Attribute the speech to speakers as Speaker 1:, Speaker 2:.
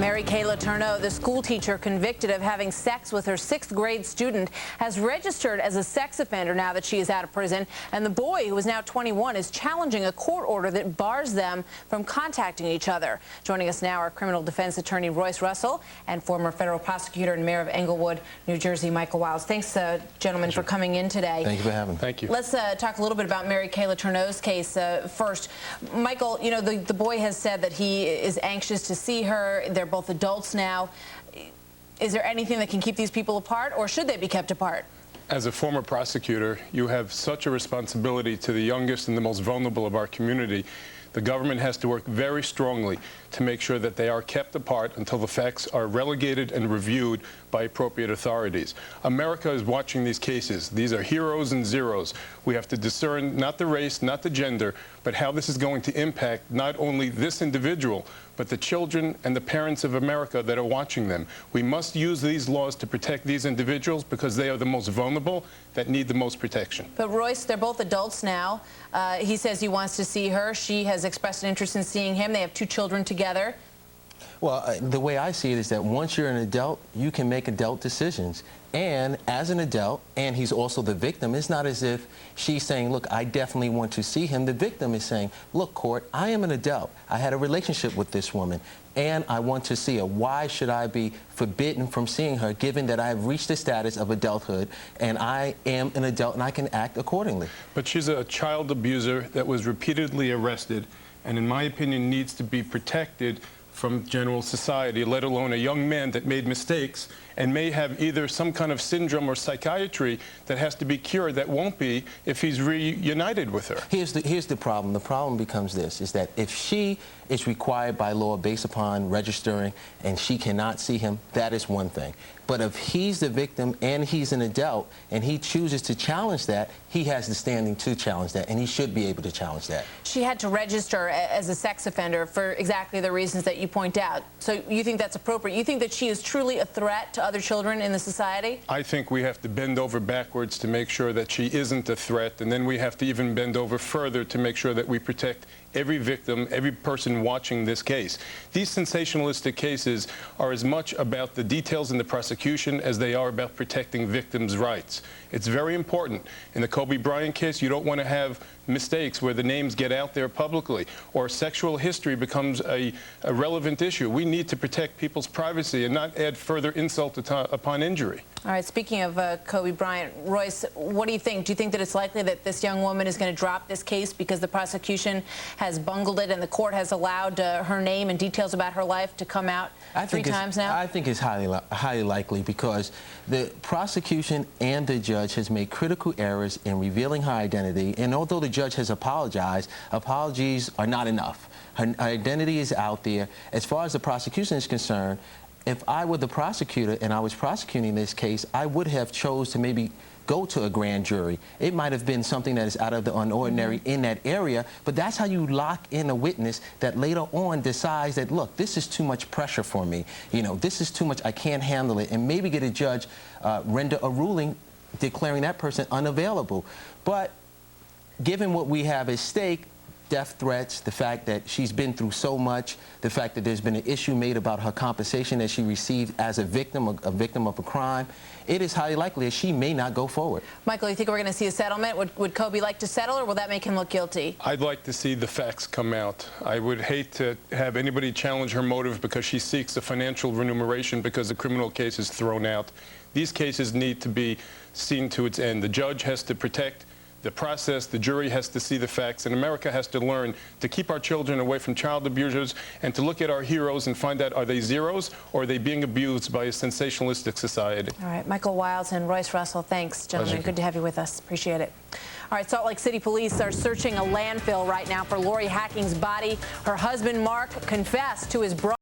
Speaker 1: Mary Kayla Tourneau, the school teacher convicted of having sex with her 6th grade student, has registered as a sex offender now that she is out of prison. And the boy, who is now 21, is challenging a court order that bars them from contacting each other. Joining us now are criminal defense attorney Royce Russell and former federal prosecutor and mayor of Englewood, New Jersey, Michael Wiles. Thanks, gentlemen, for coming in today.
Speaker 2: Thank you for having me.
Speaker 3: Thank you.
Speaker 1: Let's talk a little bit about Mary Kayla Tourneau's case first. Michael, you know, the boy has said that he is anxious to see her. They're both adults now. Is there anything that can keep these people apart, or should they be kept apart?
Speaker 3: As a former prosecutor, you have such a responsibility to the youngest and the most vulnerable of our community. The government has to work very strongly to make sure that they are kept apart until the facts are relegated and reviewed by appropriate authorities. America is watching these cases. These are heroes and zeros. We have to discern not the race, not the gender, but how this is going to impact not only this individual, but the children and the parents of America that are watching them. We must use these laws to protect these individuals because they are the most vulnerable that need the most protection.
Speaker 1: But Royce, they're both adults now. He says he wants to see her. She has expressed an interest in seeing him. They have 2 children together.
Speaker 2: Well, the way I see it is that once you're an adult, you can make adult decisions. And as an adult, and he's also the victim, it's not as if she's saying, look, I definitely want to see him. The victim is saying, look, court, I am an adult. I had a relationship with this woman, and I want to see her. Why should I be forbidden from seeing her, given that I have reached the status of adulthood, and I am an adult, and I can act accordingly?
Speaker 3: But she's a child abuser that was repeatedly arrested, and in my opinion needs to be protected from general society, let alone a young man that made mistakes and may have either some kind of syndrome or psychiatry that has to be cured that won't be if he's reunited with her.
Speaker 2: Here's the problem. The problem becomes this, is that if she is required by law based upon registering and she cannot see him, that is one thing. But if he's the victim and he's an adult and he chooses to challenge that, he has the standing to challenge that, and he should be able to challenge that.
Speaker 1: She had to register as a sex offender for exactly the reasons that you point out. So you think that's appropriate? You think that she is truly a threat to other children in the society?
Speaker 3: I think we have to bend over backwards to make sure that she isn't a threat, and then we have to even bend over further to make sure that we protect every victim, every person watching this case. These sensationalistic cases are as much about the details in the prosecution as they are about protecting victims' rights. It's very important. In the Kob Bryant case, you don't want to have mistakes where the names get out there publicly or sexual history becomes a relevant issue. We need to protect people's privacy and not add further insult upon injury.
Speaker 1: All right, speaking of Kob Bryant, Royce, what do you think? Do you think that it's likely that this young woman is going to drop this case because the prosecution has bungled it and the court has allowed her name and details about her life to come out 3 times now?
Speaker 2: I think it's highly likely because the prosecution and the judge has made critical errors in revealing her identity, and although the judge has apologized, apologies are not enough. Her identity is out there. As far as the prosecution is concerned, if I were the prosecutor and I was prosecuting this case, I would have chose to maybe go to a grand jury. It might have been something that is out of the ordinary in that area, but that's how you lock in a witness that later on decides that, look, this is too much pressure for me. You know, this is too much, I can't handle it, and maybe get a judge render a ruling declaring that person unavailable. But given what we have at stake, death threats, the fact that she's been through so much, the fact that there's been an issue made about her compensation that she received as a victim of a crime, it is highly likely that she may not go forward.
Speaker 1: Michael, you think we're going to see a settlement? Would Kobe like to settle, or will that make him look guilty?
Speaker 3: I'd like to see the facts come out. I would hate to have anybody challenge her motive because she seeks a financial remuneration because the criminal case is thrown out. These cases need to be seen to its end. The judge has to protect the process, the jury has to see the facts, and America has to learn to keep our children away from child abusers and to look at our heroes and find out, are they zeros or are they being abused by a sensationalistic society?
Speaker 1: All right, Michael Wiles and Royce Russell, thanks, gentlemen.
Speaker 3: Pleasure.
Speaker 1: Good to have you with us. Appreciate it. All right, Salt Lake City police are searching a landfill right now for Lori Hacking's body. Her husband, Mark, confessed to his brother.